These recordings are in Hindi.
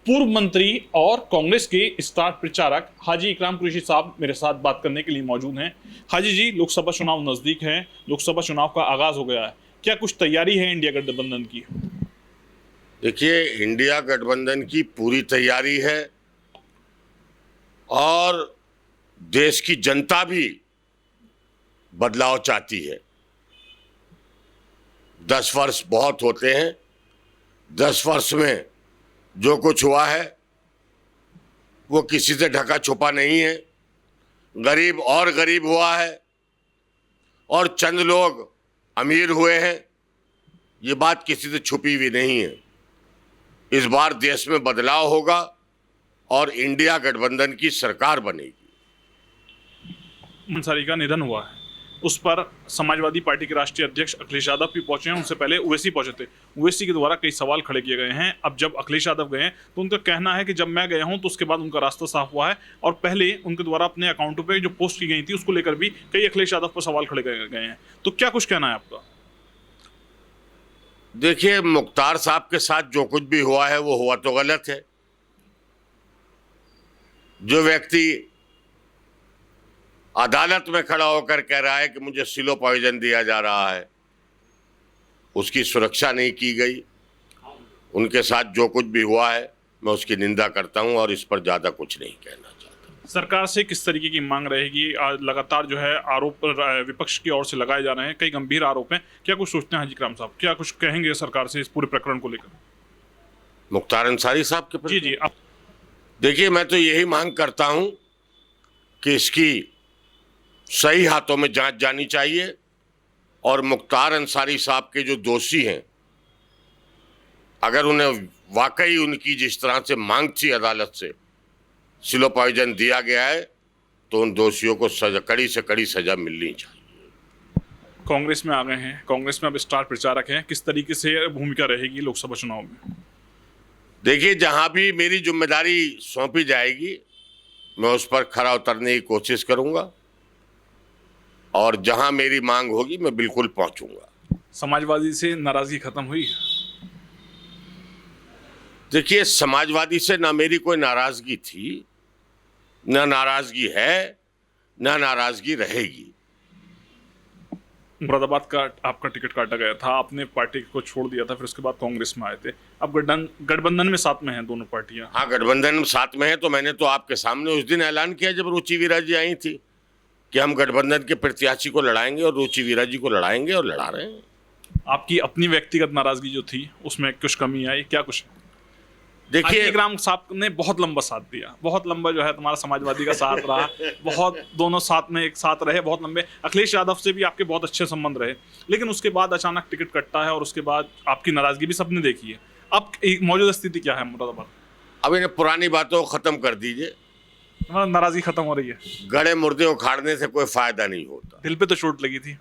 पूर्व मंत्री और कांग्रेस के स्टार प्रचारक हाजी इकराम कुरैशी साहब मेरे साथ बात करने के लिए मौजूद हैं। हाजी जी, लोकसभा चुनाव नजदीक है, लोकसभा चुनाव का आगाज हो गया है, क्या कुछ तैयारी है इंडिया गठबंधन की? देखिए, इंडिया गठबंधन की पूरी तैयारी है और देश की जनता भी बदलाव चाहती है। 10 वर्ष बहुत होते हैं। 10 वर्ष में जो कुछ हुआ है वो किसी से ढका छुपा नहीं है। गरीब और गरीब हुआ है और चंद लोग अमीर हुए हैं, ये बात किसी से छुपी हुई नहीं है। इस बार देश में बदलाव होगा और इंडिया गठबंधन की सरकार बनेगी। अंसारी का निधन हुआ है, उस पर समाजवादी पार्टी के राष्ट्रीय अध्यक्ष अखिलेश यादव भी पहुंचे हैं। उनसे पहले ओवैसी पहुंचे थे। ओवैसी के द्वारा कई सवाल खड़े किए गए हैं। अब जब अखिलेश यादव गए हैं तो उनका कहना है कि जब मैं गया हूं तो उसके बाद उनका रास्ता साफ हुआ है, और पहले उनके द्वारा अपने अकाउंटों पे जो पोस्ट की गई थी उसको लेकर भी कई अखिलेश यादव पर सवाल खड़े गए हैं। तो क्या कुछ कहना है आपका? देखिए, मुख्तार साहब के साथ जो कुछ भी हुआ है वो हुआ तो गलत है। जो व्यक्ति अदालत में खड़ा होकर कह रहा है कि मुझे सिलो पॉइजन दिया जा रहा है, उसकी सुरक्षा नहीं की गई। उनके साथ जो कुछ भी हुआ है मैं उसकी निंदा करता हूं और इस पर ज्यादा कुछ नहीं कहना चाहता। सरकार से किस तरीके की मांग रहेगी? लगातार जो है आरोप विपक्ष की ओर से लगाए जा रहे हैं, कई गंभीर आरोप हैं। क्या कुछ सोचते हैं हाजी इकराम साहब, क्या कुछ कहेंगे सरकार से इस पूरे प्रकरण को लेकर? मुख्तार अंसारी साहब के जी जी, आप देखिए, मैं तो यही मांग करता हूं कि इसकी सही हाथों में जांच जानी चाहिए और मुख्तार अंसारी साहब के जो दोषी हैं, अगर उन्हें वाकई उनकी जिस तरह से मांग थी अदालत से सिलो पॉइजन दिया गया है तो उन दोषियों को कड़ी से कड़ी सजा मिलनी चाहिए। कांग्रेस में आ गए हैं, कांग्रेस में अब स्टार प्रचारक हैं, किस तरीके से भूमिका रहेगी लोकसभा चुनाव में? देखिए, जहां भी मेरी जिम्मेदारी सौंपी जाएगी मैं उस पर खरा उतरने की कोशिश करूंगा और जहां मेरी मांग होगी मैं बिल्कुल पहुंचूंगा। समाजवादी से नाराजगी खत्म हुई? देखिए, समाजवादी से ना मेरी कोई नाराजगी थी, ना नाराजगी है, ना नाराजगी रहेगी। मुरादाबाद का आपका टिकट काटा गया था, आपने पार्टी को छोड़ दिया था, फिर उसके बाद कांग्रेस में आए थे। अब गठबंधन में साथ में हैं दोनों पार्टियां। हाँ, गठबंधन में साथ में है तो मैंने तो आपके सामने उस दिन ऐलान किया जब रुचि वीरा जी आई थी कि हम गठबंधन के प्रत्याशी को लड़ाएंगे और रुचि वीरा जी को लड़ाएंगे और लड़ा रहे हैं। आपकी अपनी व्यक्तिगत नाराजगी जो थी उसमें कुछ कमी आई, क्या कुछ? देखिए, इकराम साहब ने बहुत लंबा साथ दिया, बहुत लंबा जो है तुम्हारा समाजवादी का साथ रहा, बहुत दोनों साथ में एक साथ रहे बहुत लंबे। अखिलेश यादव से भी आपके बहुत अच्छे संबंध रहे, लेकिन उसके बाद अचानक टिकट कटता है और उसके बाद आपकी नाराजगी भी सबने देखी है। अब मौजूदा स्थिति क्या है मुरादाबाद? अब इन्हें पुरानी बातों को खत्म कर दीजिए। नाराजगी खत्म हो रही है? गड़े मुर्दे उखाड़ने से कोई फायदा नहीं होता। दिल पे तो चोट लगी थी।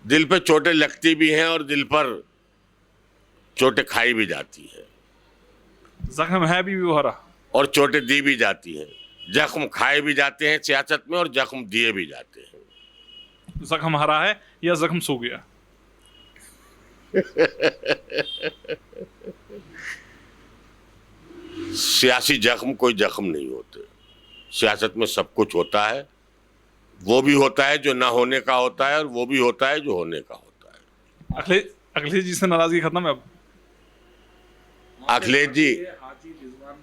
दिल पे चोटें लगती भी हैं और दिल पर चोटें खाई भी जाती है, जख्म है भी वो हरा, और चोटें दी भी जाती हैं। जख्म खाए भी जाते हैं सियासत में और जख्म दिए भी जाते हैं। जख्म हरा है या जख्म सो गया? सियासी जख्म कोई जख्म नहीं होते। सियासत में सब कुछ होता है, वो भी होता है जो ना होने का होता है और वो भी होता है जो होने का होता है। अखिलेश जी से नाराजगी खत्म है अब? अखिलेश जी हाजी रिजवान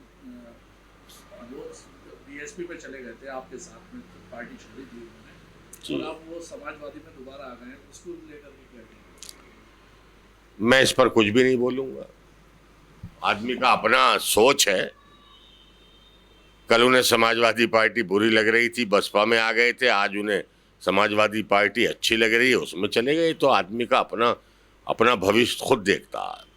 बीएसपी पे चले गए थे आपके साथ में, तो पार्टी छोड़ी थी उन्होंने, और अब वो समाजवादी में दोबारा आ गए हैं, उसको लेकर के क्या कहेंगे? मैं इस पर कुछ भी नहीं बोलूंगा। आदमी का अपना सोच है। कल उन्हें समाजवादी पार्टी बुरी लग रही थी, बसपा में आ गए थे, आज उन्हें समाजवादी पार्टी अच्छी लग रही है, उसमें चले गए। तो आदमी का अपना भविष्य खुद देखता है।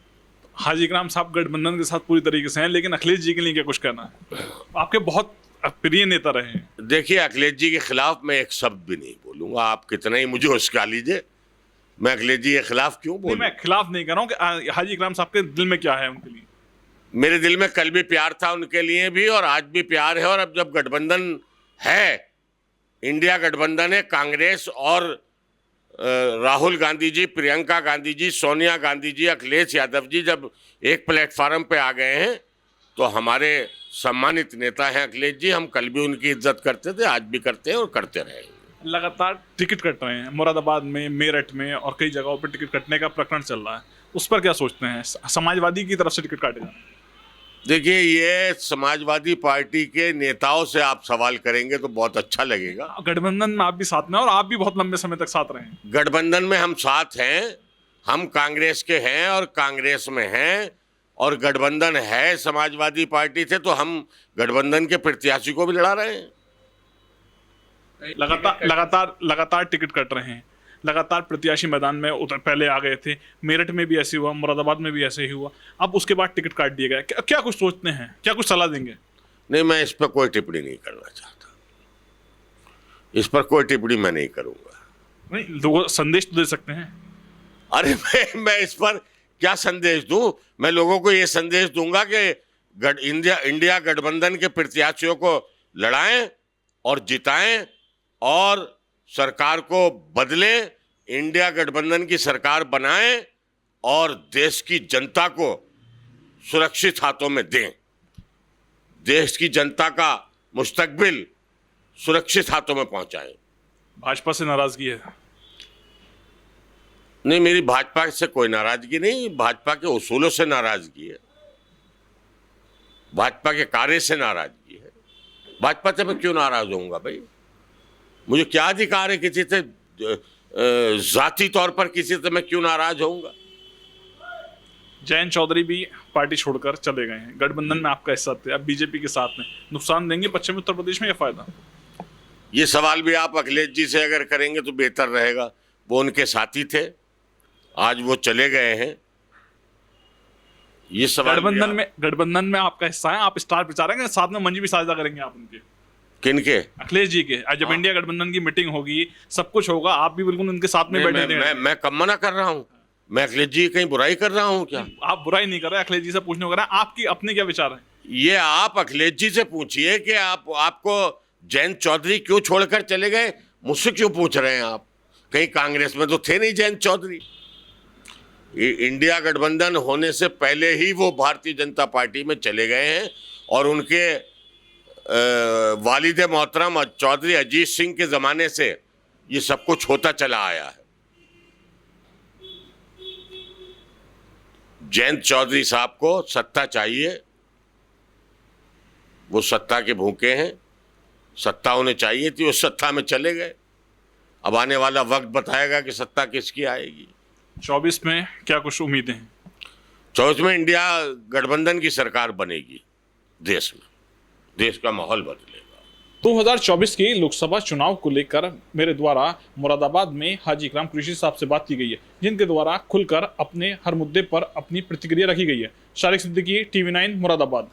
हाजी इकराम साहब गठबंधन के साथ पूरी तरीके से हैं, लेकिन अखिलेश जी के लिए क्या कुछ कहना है? आपके बहुत प्रिय नेता रहे हैं। देखिए, अखिलेश जी के खिलाफ मैं एक शब्द भी नहीं बोलूंगा। आप कितना ही मुझे उस्का लीजिए, मैं अखिलेश जी के खिलाफ क्यों बोलूं? मैं खिलाफ नहीं कर रहा हूँ कि हाजी इकराम साहब के दिल में क्या है उनके लिए। मेरे दिल में कल भी प्यार था उनके लिए भी और आज भी प्यार है। और अब जब गठबंधन है, इंडिया गठबंधन है, कांग्रेस और राहुल गांधी जी, प्रियंका गांधी जी, सोनिया गांधी जी, अखिलेश यादव जी जब एक प्लेटफार्म पे आ गए हैं तो हमारे सम्मानित नेता हैं अखिलेश जी, हम कल भी उनकी इज्जत करते थे, आज भी करते हैं और करते रहेंगे। लगातार टिकट कट रहे हैं, मुरादाबाद में, मेरठ में और कई जगहों पर टिकट कटने का प्रकरण चल रहा है, उस पर क्या सोचते हैं? समाजवादी की तरफ से टिकट काटे जा रहे हैं। देखिए, ये समाजवादी पार्टी के नेताओं से आप सवाल करेंगे तो बहुत अच्छा लगेगा। गठबंधन में आप भी साथ में और आप भी बहुत लंबे समय तक साथ रहे हैं। गठबंधन में हम साथ हैं, हम कांग्रेस के हैं और कांग्रेस में हैं, और गठबंधन है समाजवादी पार्टी से, तो हम गठबंधन के प्रत्याशी को भी लड़ा रहे हैं। लगातार टिकट कट रहे हैं, लगातार प्रत्याशी मैदान में पहले आ गए थे, मेरठ में भी ऐसे हुआ, मुरादाबाद में भी ऐसे ही हुआ, अब उसके बाद टिकट काट दिया गया। क्या कुछ सोचते हैं, क्या कुछ सलाह देंगे? नहीं, मैं इस पर कोई टिप्पणी नहीं करना चाहता, इस पर कोई टिप्पणी मैं नहीं करूंगा। नहीं, लोगों को संदेश तो दे सकते हैं। अरे मैं इस पर क्या संदेश दूं? मैं लोगों को ये संदेश दूंगा कि इंडिया गठबंधन के प्रत्याशियों को लड़ाएं और जिताएं और सरकार को बदलें, इंडिया गठबंधन की सरकार बनाएं और देश की जनता को सुरक्षित हाथों में दें, देश की जनता का मुस्तकबिल सुरक्षित हाथों में पहुंचाएं। भाजपा से नाराजगी है? नहीं, मेरी भाजपा से कोई नाराजगी नहीं, भाजपा के उसूलों से नाराजगी है, भाजपा के कार्य से नाराजगी है। भाजपा से मैं क्यों नाराज होऊंगा भाई? मुझे क्या अधिकार है किसी से जाती तौर पर किसी से मैं क्यों नाराज होऊंगा? जयंत चौधरी भी पार्टी छोड़कर चले गए हैं, गठबंधन में आपका हिस्सा थे, अब बीजेपी के साथ में, नुकसान देंगे पश्चिमी उत्तर प्रदेश में या फायदा? ये सवाल भी आप अखिलेश जी से अगर करेंगे तो बेहतर रहेगा, वो उनके साथी थे, आज वो चले गए हैं। ये सवाल गठबंधन में आपका हिस्सा है, आप स्टार प्रचारक हैं, साथ में मंच भी साझा करेंगे आप उनके? किनके? अखिलेश जी के। आज जब इंडिया गठबंधन की मीटिंग होगी, सब कुछ होगा, आप भी बिल्कुल उनके साथ में बैठे। मैं कब मना कर रहा हूँ? मैं अखिलेश जी की कहीं बुराई कर रहा हूँ क्या? आप बुराई नहीं कर रहे, अखिलेश जी से पूछने वगैरह, आपकी अपने क्या विचार है? ये आप अखिलेश जी से पूछिए कि आपको जयंत चौधरी क्यों छोड़कर चले गए, मुझसे क्यों पूछ रहे हैं आप? कहीं कांग्रेस में तो थे नहीं जयंत चौधरी। इंडिया गठबंधन होने से पहले ही वो भारतीय जनता पार्टी में चले गए हैं और उनके वालिद मोहतरम चौधरी अजीत सिंह के जमाने से ये सब कुछ होता चला आया है। जयंत चौधरी साहब को सत्ता चाहिए, वो सत्ता के भूखे हैं, सत्ता उन्हें चाहिए थी, वो सत्ता में चले गए। अब आने वाला वक्त बताएगा कि सत्ता किसकी आएगी। 24 में क्या कुछ उम्मीदें हैं? 24 में इंडिया गठबंधन की सरकार बनेगी, देश में देश का माहौल बदलेगा। 2024 के लोकसभा चुनाव को लेकर मेरे द्वारा मुरादाबाद में हाजी इकराम कुरैशी साहब से बात की गई है, जिनके द्वारा खुलकर अपने हर मुद्दे पर अपनी प्रतिक्रिया रखी गई है। शारिक सिद्दीकी, TV9 मुरादाबाद।